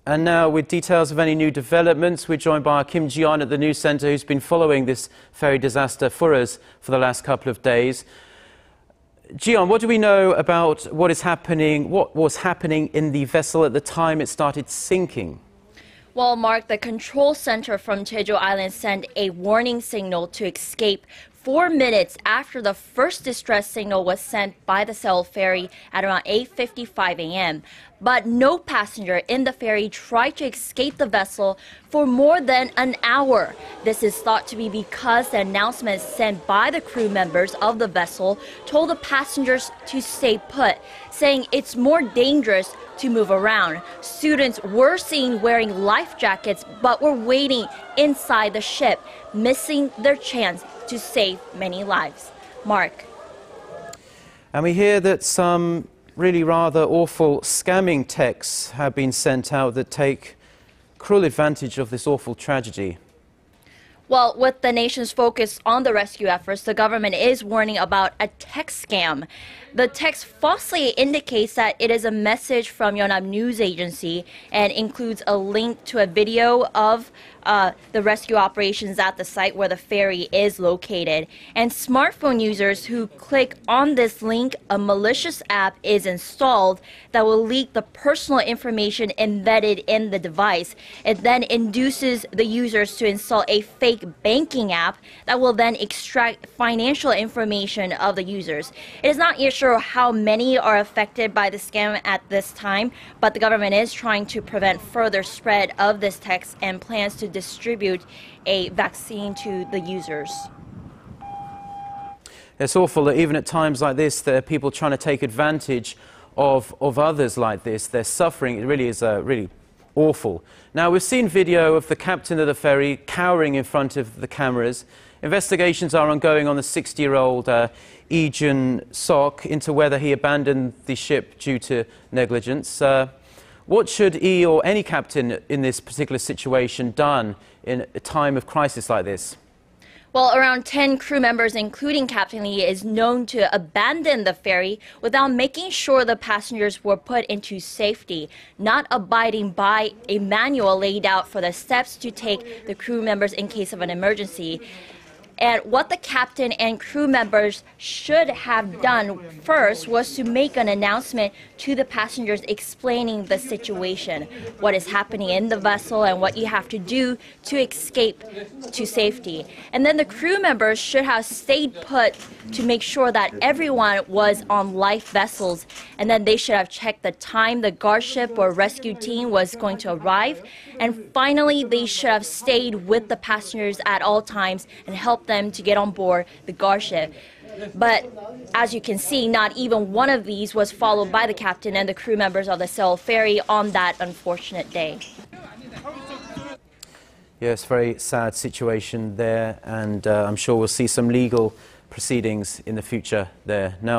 And now, with details of any new developments, we're joined by Kim Ji-yeon at the news centre, who's been following this ferry disaster for us for the last couple of days. Ji-yeon, what do we know about what was happening in the vessel at the time it started sinking? Well, Mark, the control center from Jeju Island sent a warning signal to escape 4 minutes after the first distress signal was sent by the Sewol ferry at around 8:55 a.m. But no passenger in the ferry tried to escape the vessel for more than an hour. This is thought to be because the announcement sent by the crew members of the vessel told the passengers to stay put, saying it's more dangerous to move around. Students were seen wearing life jackets but were waiting inside the ship, missing their chance to save many lives. Mark. And we hear that some really rather awful scamming texts have been sent out that take cruel advantage of this awful tragedy. Well, with the nation's focus on the rescue efforts, the government is warning about a text scam. The text falsely indicates that it is a message from Yonhap News Agency and includes a link to a video of the rescue operations at the site where the ferry is located. And smartphone users who click on this link, a malicious app is installed that will leak the personal information embedded in the device. It then induces the users to install a fake banking app that will then extract financial information of the users. It is not yet sure how many are affected by the scam at this time, but the government is trying to prevent further spread of this text and plans to distribute a vaccine to the users. It's awful that even at times like this, there are people trying to take advantage of others like this. They're suffering. It really is really awful. Now, we've seen video of the captain of the ferry cowering in front of the cameras. Investigations are ongoing on the 60-year-old Lee Sok into whether he abandoned the ship due to negligence. What should he or any captain in this particular situation done in a time of crisis like this? Well, around 10 crew members, including Captain Lee, is known to abandon the ferry without making sure the passengers were put into safety, not abiding by a manual laid out for the steps to take the crew members in case of an emergency. And what the captain and crew members should have done first was to make an announcement to the passengers explaining the situation, what is happening in the vessel and what you have to do to escape to safety. And then the crew members should have stayed put to make sure that everyone was on life vessels. And then they should have checked the time the guard ship or rescue team was going to arrive. And finally, they should have stayed with the passengers at all times and helped them to get on board the guard ship. But as you can see, not even one of these was followed by the captain and the crew members of the Sewol ferry on that unfortunate day. Yes, very sad situation there, and I'm sure we'll see some legal proceedings in the future there. Now,